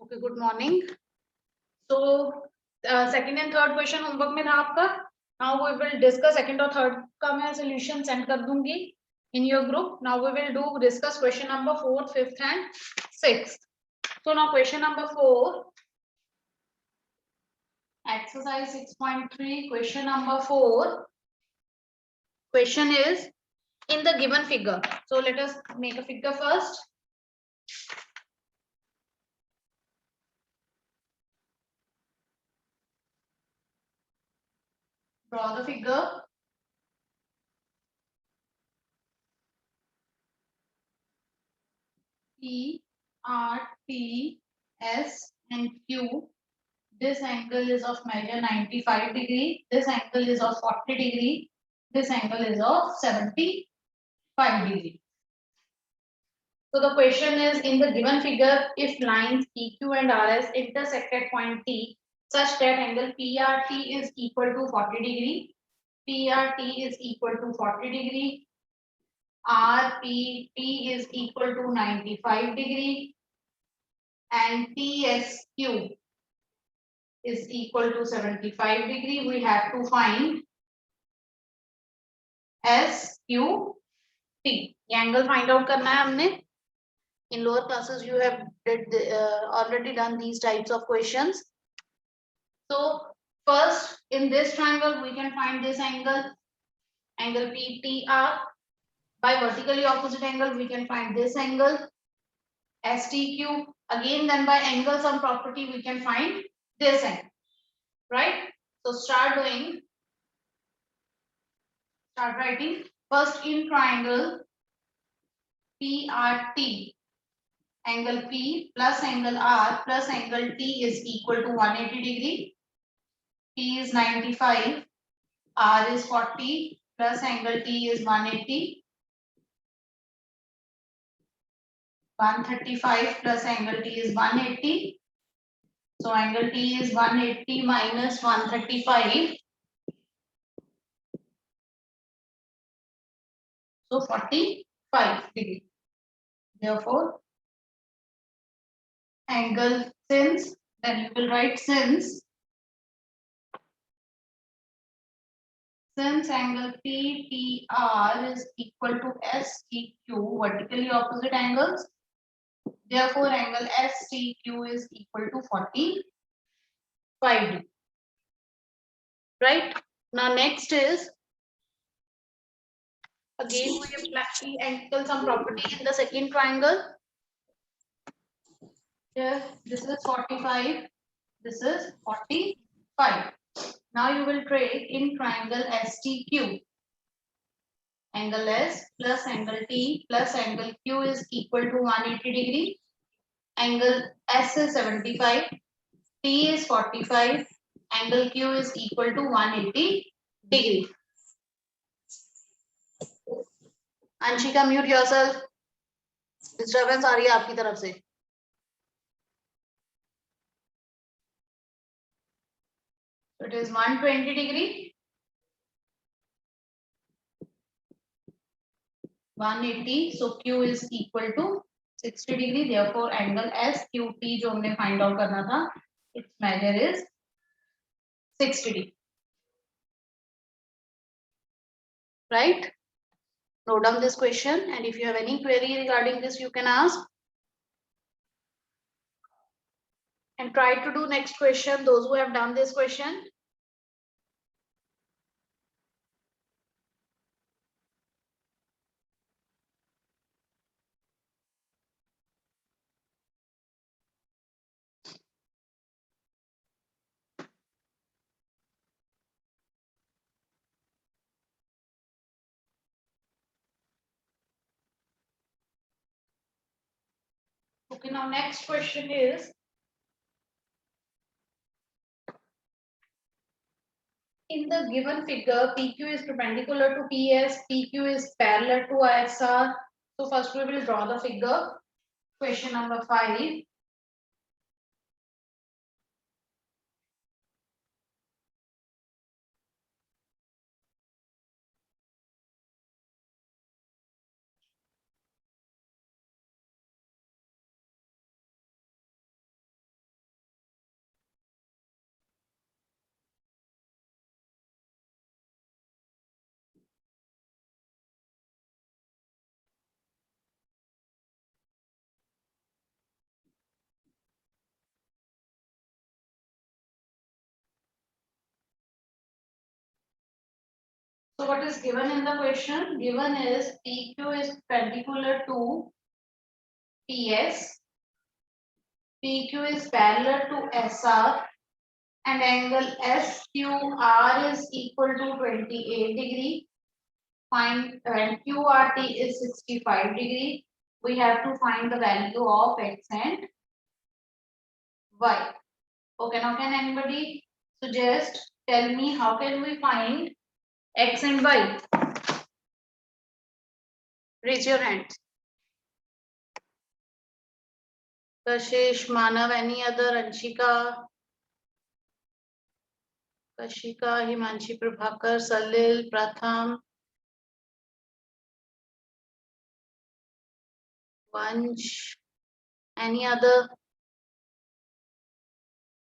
Okay, good morning. So, second and third question homework में था आपका. Now we will discuss second और third का मैं solution send कर दूंगी in your group. Now we will discuss question number 4, 5th and 6th. So now question number 4, exercise 6.3, question number 4. Question is in the given figure. So let us make a figure first. Draw the figure. P, R, T, S and Q. This angle is of measure 95 degree. This angle is of 40 degree. This angle is of 75 degree. So the question is in the given figure, if lines PQ and RS intersect at point T such that angle PRT is equal to 40 degree, PRT is equal to 40 degree, RPT is equal to 95 degree, and TSQ is equal to 75 degree, we have to find SQT. ये angle find out करना है हमने. In lower classes you have already done these types of questions. So first in this triangle we can find this angle PTR. By vertically opposite angle we can find this angle STQ. Again then by angle sum property we can find this angle, right? So start writing. First in triangle PRT, angle P plus angle R plus angle T is equal to 180 degree. P is 95, R is 40 plus angle T is 180. 135 plus angle T is 180. So angle T is 180 minus 135. So 45 degree. Therefore, angle since, then you will write since angle PTR is equal to STQ, vertically opposite angles. Therefore, angle STQ is equal to 45 degree. Right? Now, next is again we apply the angle sum property in the second triangle. Here, this is 45. This is 45. Now you will take in triangle STQ. Angle S plus angle T plus angle Q is equal to 180 degree. Angle S is 75. T is 45. Angle Q is equal to 180 degree. Anshika, mute yourself. Disturbance आ रही है आपकी तरफ से. So it is 120 degree. 180. So Q is equal to 60 degree. Therefore, angle SQT जो हमने find out करना था, its measure is 60 degree. Right? Note down this question, and if you have any query regarding this, you can ask. And try to do next question, those who have done this question. Okay, now next question is, in the given figure, PQ is perpendicular to PS, PQ is parallel to ISR. So first we will draw the figure. Question number 5. So what is given in the question? Given is PQ is perpendicular to PS, PQ is parallel to SR, and angle SQR is equal to 28 degree. Find when QRT is 65 degree. We have to find the value of X and Y. Okay, now can anybody suggest, tell me how can we find X and Y? Raise your hand. Kashish, Manav, any other? Anshika, Kashika, Himanshi, Prabhakar, Salil, Pratham, Vansh, any other?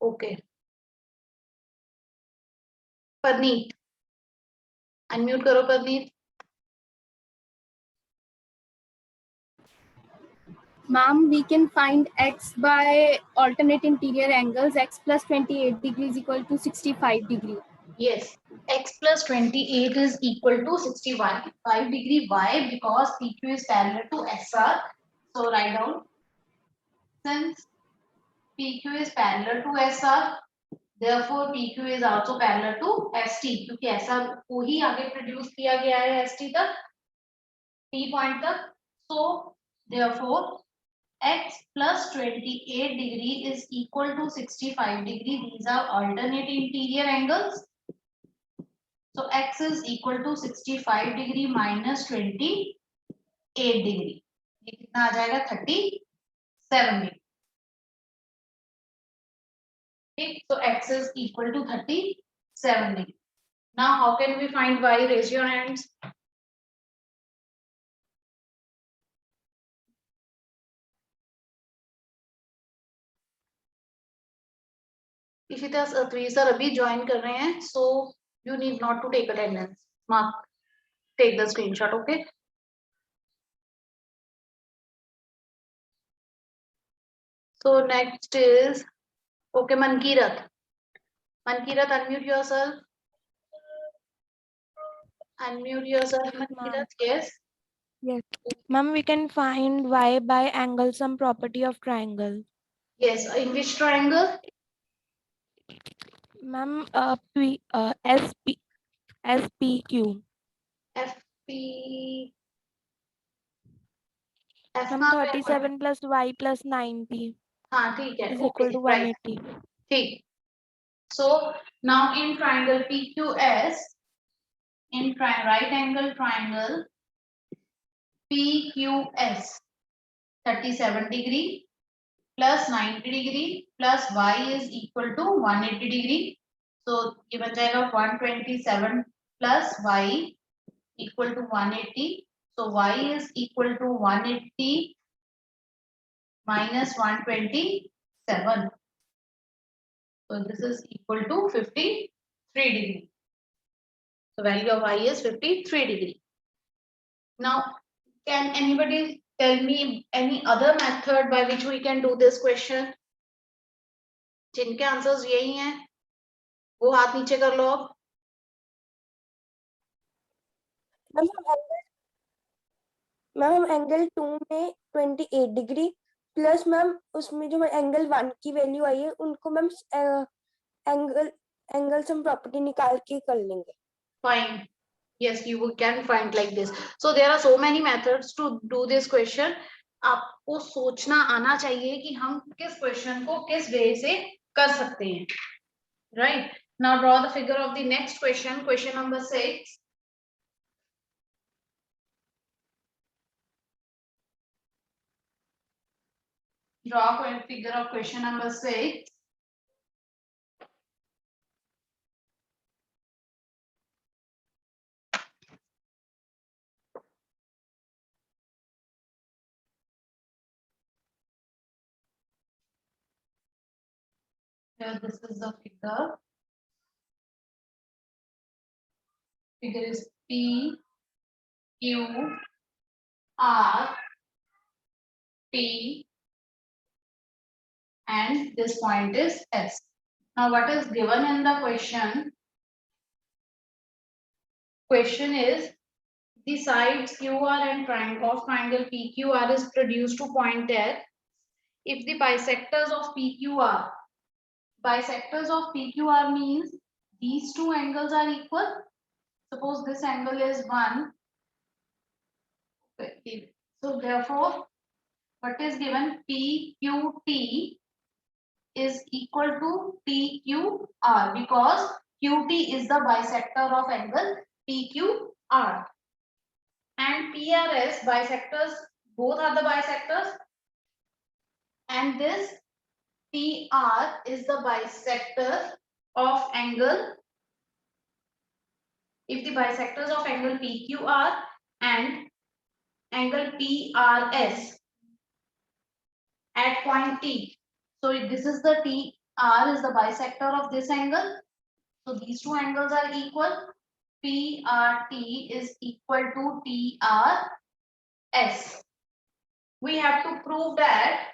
Okay. Parneet. Unmute करो Parneet. Ma'am, we can find X by alternate interior angles. X plus 28 degrees equal to 65 degree. Yes, X plus 28 is equal to 65 degree. Why? Because PQ is parallel to SR. So write down, since PQ is parallel to SR, therefore PQ is also parallel to ST, क्योंकि SR को ही आगे produce किया गया है ST तक, T point तक. So therefore X plus 28 degree is equal to 65 degree. These are alternate interior angles. So X is equal to 65 degree minus 28 degree. ये कितना आ जाएगा? 37 degree. Okay, so X is equal to 37 degree. Now how can we find Y? Raise your hands. Ishita sir अभी join कर रहे हैं, so you need not to take attendance. Mark, take the screenshot, okay? So next is, okay, Mankirat. Mankirat, unmute yourself. Unmute yourself, Mankirat. Yes. Yes. Ma'am, we can find Y by angle sum property of triangle. Yes. In which triangle? Ma'am, SPQ. FP. F Ma'am, 37 plus Y plus 90 हाँ ठीक है. is Okay, equal to right. 180. ठीक. So now in triangle PQS, in right angle triangle PQS, 37 degree plus 90 degree plus Y is equal to 180 degree. So ये बन जाएगा 127 plus Y equal to 180. So Y is equal to 180 minus 127. So this is equal to 53 degree. So value of Y is 53 degree. Now, can anybody tell me any other method by which we can do this question? जिनके answers यही हैं वो हाथ नीचे कर लो अब. Ma'am हम angle 2 में 28 डिग्री प्लस मैम उसमें जो एंगल 1 की वैल्यू आई है उनको मैम एंगल सम प्रॉपर्टी निकाल के कर लेंगे. Fine. Yes, you can find like this. So there are so many methods to do this question. आपको सोचना आना चाहिए कि हम किस क्वेश्चन को किस वे से कर सकते हैं. Right. Now draw the figure of the next question. Question number 6. Draw a figure of question number 6. Here this is the figure. Figure is P, Q, R, T, and this point is S. Now what is given in the question? question is the sides QR and triangle PQR is produced to point X if the bisectors of PQR means these two angles are equal. Suppose this angle is 1. Okay. So therefore, what is given? PQT is equal to PQR because QT is the bisector of angle PQR. And PRS bisectors, both are the bisectors, and this PR is the bisector of angle. If the bisectors of angle PQR and angle PRS at point T, so this is the TR is the bisector of this angle, so these two angles are equal. PRT is equal to TRS. We have to prove that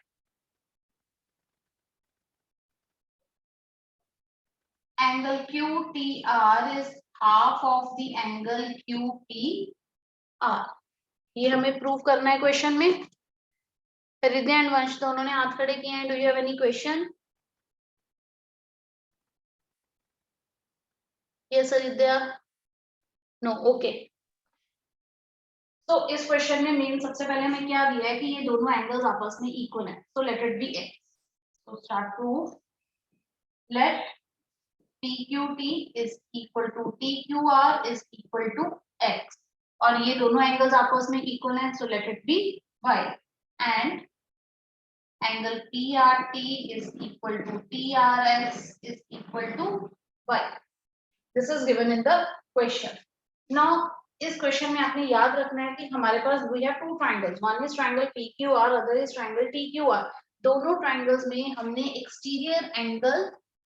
angle QTR is half of the angle QPR. ये हमें prove करना है question में. हृदय and वंश दोनों ने हाथ खड़े किए हैं. Do you have any question? Yes हृदय. नो. ओके. तो इस क्वेश्चन में मेन सबसे पहले हमें क्या दिया है कि ये दोनों एंगल्स आपस में इक्वल है. So let it be x. So start proof. Let PQT is equal to TQR is equal to x. और ये दोनों एंगल्स आपस में इक्वल हैं. सो let it B y. And angle PRT is equal to TRS is equal to y. This is given in the question. Now इस question में आपने याद रखना है कि हमारे पास we have two triangles. One is triangle PQR, other is triangle TQR. दोनों triangles में हमने exterior angle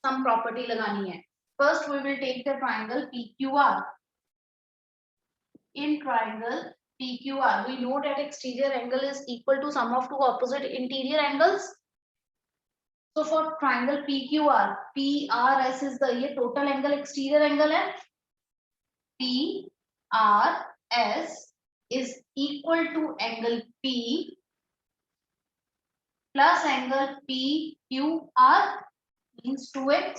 sum property लगानी है. First we will take the triangle PQR. In triangle PQR, we know that exterior angle is equal to sum of two opposite interior angles. So for triangle PQR, PRS is the ये total angle exterior angle है. PRS is equal to angle P plus angle PQR means 2x.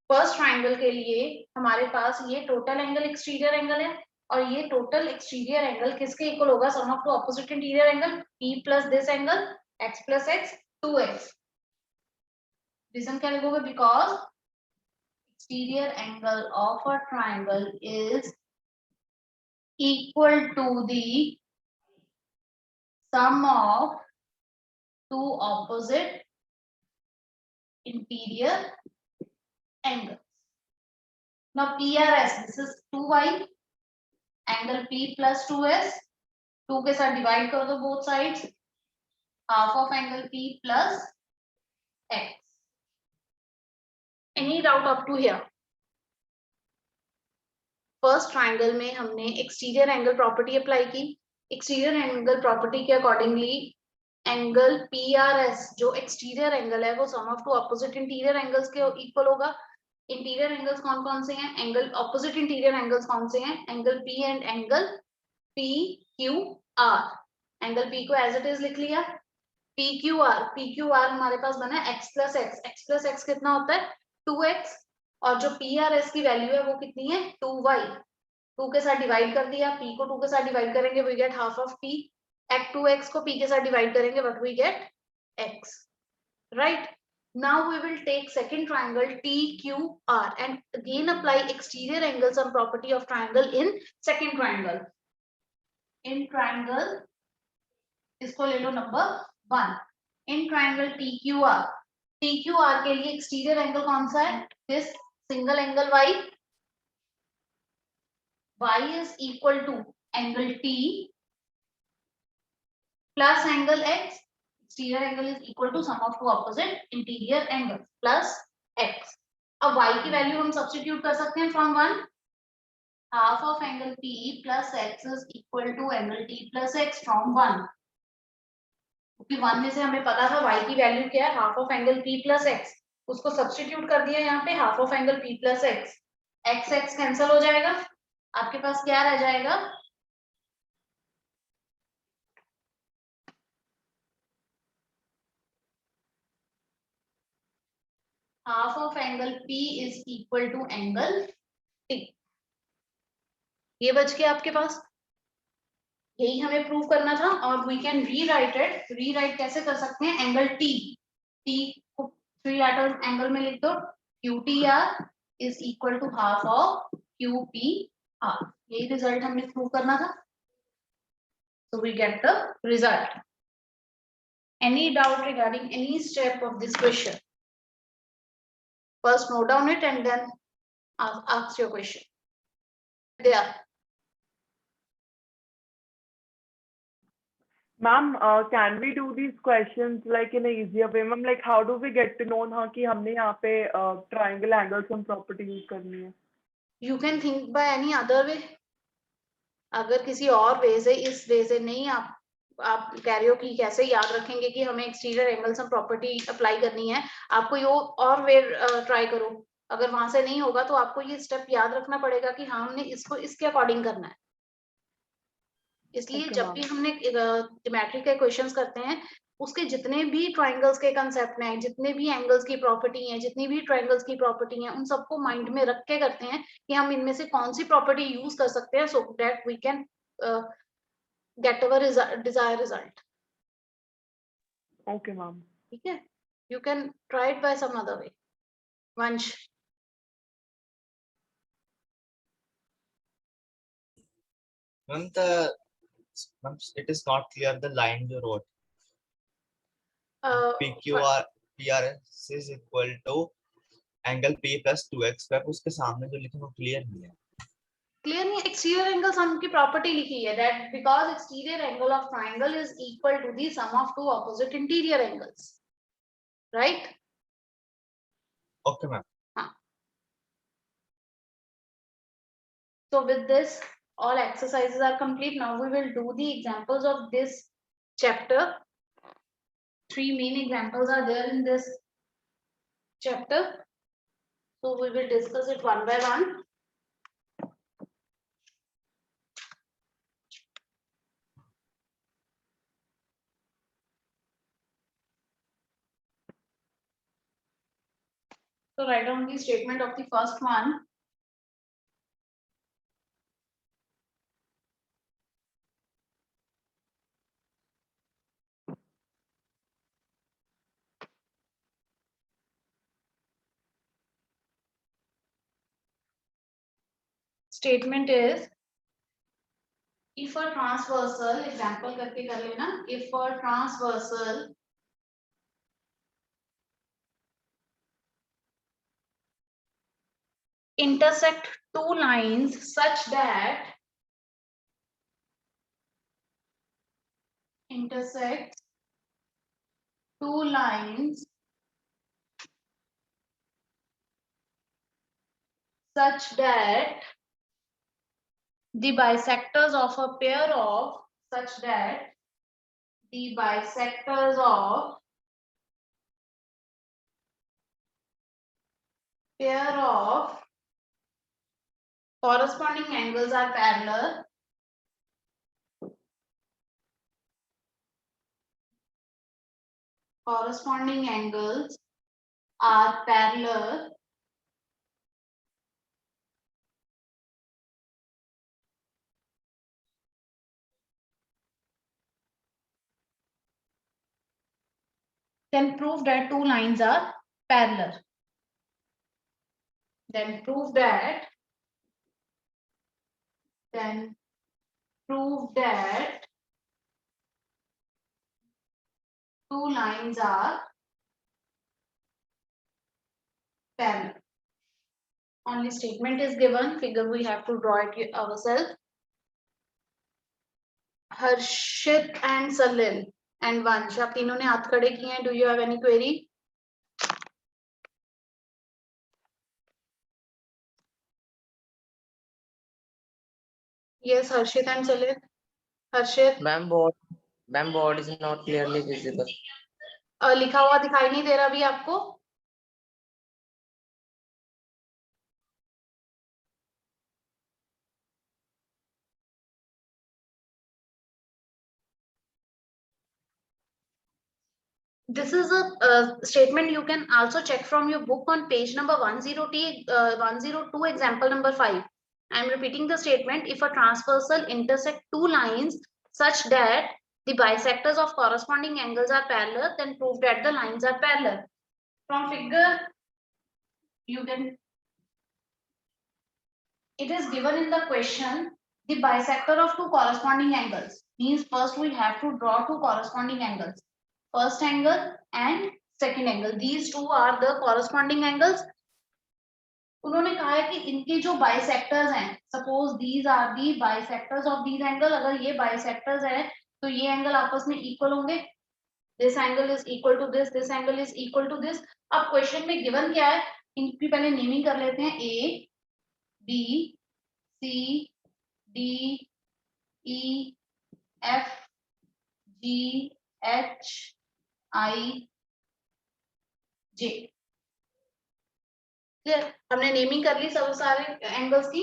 First triangle के लिए हमारे पास ये total angle exterior angle है और ये total exterior angle किसके इक्वल होगा? Sum of two opposite interior angle P plus this angle x plus x 2x. Reason क्या लिखोगे? Because exterior angle of a triangle is equal to the sum of two opposite interior angles. Now PRS, this is 2y, angle P plus 2s, 2 के साथ divide कर दो both sides, half of angle P plus x. Any doubt up to here? First triangle में हमने exterior angle property apply की. Exterior angle property के accordingly angle PRS जो exterior angle है वो sum of two opposite interior angles के equal होगा. Interior angles कौन कौन से हैं? एंगल ऑपोजिट इंटीरियर एंगल्स कौन से हैं? Angle P and angle PQR. Angle P को एज इट इज लिख लिया. PQR हमारे पास बना है x plus x. x plus x कितना होता है? 2x. और जो PRS की वैल्यू है वो कितनी है? 2y. 2 के साथ डिवाइड कर दिया. P को 2 के साथ डिवाइड करेंगे we get half of P. 2x को P के साथ डिवाइड करेंगे but we get x. Right? Now we will take second triangle TQR and again apply exterior angle sum property of triangle in second triangle. In triangle इसको ले लो number 1. In triangle TQR के लिए exterior angle कौन सा है? This single angle y is equal to angle T plus angle x. Exterior angle is equal to sum of two opposite interior angles plus x. अब y की value हम substitute कर सकते हैं from 1. Half of angle P plus x is equal to angle T plus x from 1. क्योंकि 1 में से हमें पता था y की वैल्यू क्या है? Half of angle P plus x. उसको सब्स्टिट्यूट कर दिया यहाँ पे half of angle P plus x. x cancel हो जाएगा. आपके पास क्या रह जाएगा? Half of angle P is equal to angle T। ये बच गया आपके पास, यही हमें प्रूव करना था। और we can rewrite it. Rewrite कैसे कर सकते हैं? एंगल T, T को 3 लेटर एंगल में लिख दो, QTR is equal to half of QPR। यही रिजल्ट हमने प्रूव करना था। So we get the result. Any doubt regarding any step of this question? First note down it and then ask your question. There. Ma'am, can we do these questions like in a easier way? Ma'am, like how do we get to know हाँ कि हमने यहाँ पे triangle angles and property use करनी है? You can think by any other way. अगर किसी और वे से, इस वे से नहीं आप कह रहे हो कि कैसे याद रखेंगे कि हमें एक्सटीरियर एंगल्स और प्रॉपर्टी अप्लाई करनी है, आपको ये और वे ट्राई करो। अगर वहां से नहीं होगा तो आपको ये स्टेप याद रखना पड़ेगा कि हाँ हमने इसको इसके अकॉर्डिंग करना है। इसलिए Okay, जब ma'am. भी हमने ज्योमेट्री के क्वेश्चंस करते हैं, उसके जितने भी ट्रायंगल्स के कंसेप्ट हैं, जितने भी एंगल्स की प्रॉपर्टी हैं, जितनी भी ट्रायंगल्स की प्रॉपर्टी हैं, उन सबको माइंड में रख के करते हैं कि हम इनमें से कौन सी प्रॉपर्टी यूज कर सकते हैं so that we can get our desire result. Okay, ma'am. ठीक है, you can try it by some other way. Vansh, Ma'am, it is not clear the line you wrote. PQR PRS is equal to angle P plus 2x। आप उसके सामने जो लिखे वो clear नहीं है। क्लियर नहीं, एक्सटीरियर एंगल सम की प्रॉपर्टी लिखी है that because exterior angle of triangle is equal to the sum of two opposite interior angles, right? Okay, ma'am. So with this, all exercises are complete. Now we will do the examples of this chapter. 3 main examples are there in this chapter. So we will discuss it one by one. So write down the statement of the first one. Statement is, if a transversal, example करके कर लेना, if a transversal intersect two lines such that intersect two lines such that the bisectors of a pair of such that the bisectors of pair of corresponding angles are parallel. Corresponding angles are parallel. Then prove that two lines are parallel. Then prove that two lines are parallel. Only statement is given, figure we have to draw it ourselves. Harshit and Salil and Vansh, आप तीनों ने हाथ खड़े किए हैं. Do you have any query? Yes, Harshit and Salil. Harshit, Ma'am, board is not clearly visible. लिखा हुआ दिखाई नहीं दे रहा अभी आपको? this is a statement you can also check from your book on page number 102, example number 5. I am repeating the statement. If a transversal intersect two lines such that the bisectors of corresponding angles are parallel, then prove that the lines are parallel. From figure, you can, it is given in the question, the bisector of two corresponding angles. Means first we have to draw two corresponding angles. First angle and second angle. These two are the corresponding angles. उन्होंने कहा है कि इनके जो bisectors हैं, suppose these are the bisectors of these angle, अगर ये bisectors है तो ये एंगल आपस में इक्वल होंगे. This angle is equal to this angle is equal to this. अब क्वेश्चन में गिवन क्या है, इनकी पहले नेमिंग कर लेते हैं. A B C D E F G H I J. हमने नेमिंग कर ली सब सारे एंगल्स की.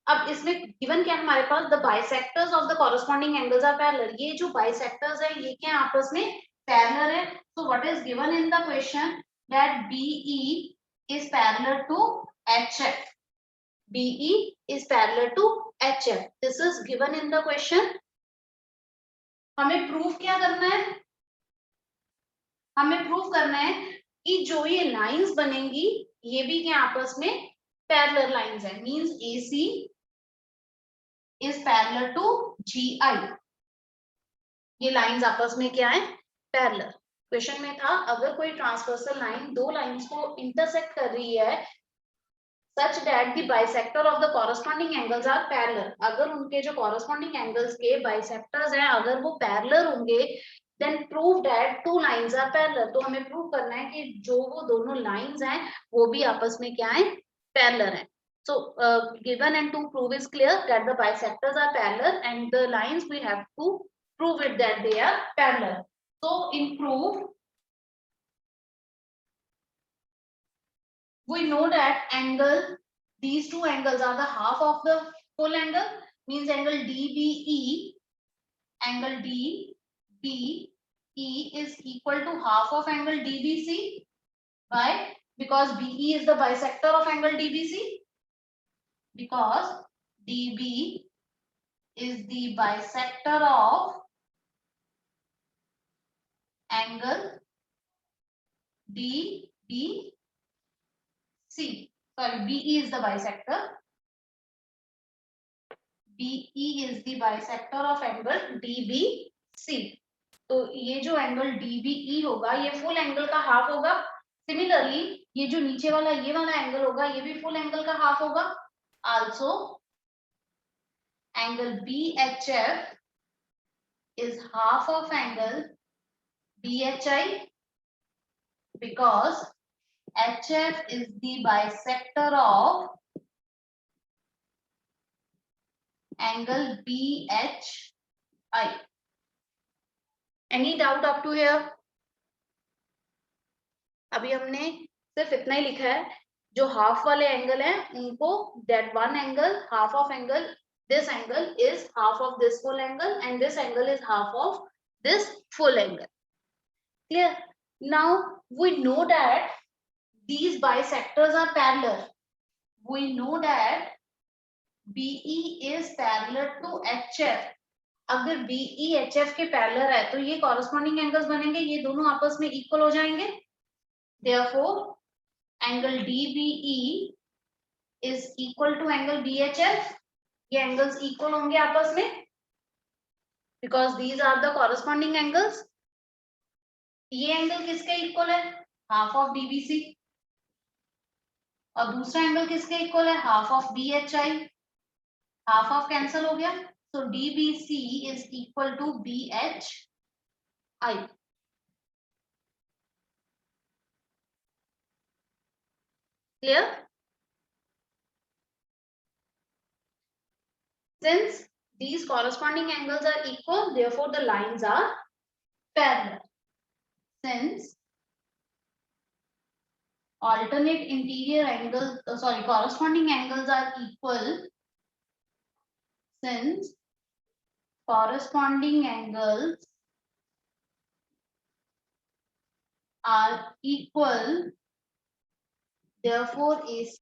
अब इसमें गिवन क्या है हमारे पास, the bisectors of the corresponding angles are parallel. ये जो बाइसेक्टर्स है ये क्या आपस में पैरेलल है. So what is given in the question, that BE is parallel to HF. BE is parallel to HF. This is given in the question. हमें proof क्या करना है, हमें प्रूफ करना है कि जो ये लाइंस बनेंगी ये भी क्या आपस में पैरेलल लाइंस है. Means AC is parallel to GI. ये लाइंस आपस में क्या है, पैरेलल. क्वेश्चन में था अगर कोई ट्रांसवर्सल लाइन दो लाइंस को इंटरसेक्ट कर रही है such that the bisector of the corresponding angles are parallel. अगर उनके जो corresponding angles के bisectors हैं अगर वो parallel होंगे, then prove that two lines are parallel. तो हमें prove करना है कि जो वो दोनों lines हैं वो भी आपस में क्या है, parallel हैं. So given and to prove is clear that the bisectors are parallel and the lines we have to prove it that they are parallel. So in proof we know that angle, these two angles are the half of the full angle. Means angle DBE, angle DBE is equal to half of angle DBC. Why? Because BE is the bisector of angle DBC. Because DB is the bisector of angle DBC. Sorry, BE is the bisector. BE is the bisector of angle DBC. तो ये जो angle DBE होगा ये full angle का half होगा. Similarly ये जो नीचे वाला ये वाला एंगल होगा ये भी फुल एंगल का हाफ होगा. Also angle BHF is half of angle BHI because HF is the bisector of angle BHI. Any doubt up to here? अभी हमने सिर्फ इतना ही लिखा है, जो हाफ वाले एंगल हैं उनको that one angle, half of angle, this angle is half of this full angle and this angle is half of this full angle. Clear? Now we know that these bisectors are parallel. We know that BE is parallel to HF. अगर BE HF के parallel है तो ये corresponding angles बनेंगे, ये दोनों आपस में इक्वल हो जाएंगे. Therefore, angle DBE is equal to angle BHF. ये एंगल्स इक्वल होंगे आपस में because these are the corresponding angles. ये एंगल किसके इक्वल है, हाफ ऑफ DBC. और दूसरा एंगल किसके इक्वल है, half of BHI. Half of cancel हो गया. So DBC is equal to BHI. Clear? Since these corresponding angles are equal, therefore the lines are parallel. Since alternate interior angles, corresponding angles are equal, since corresponding angles are equal, therefore AC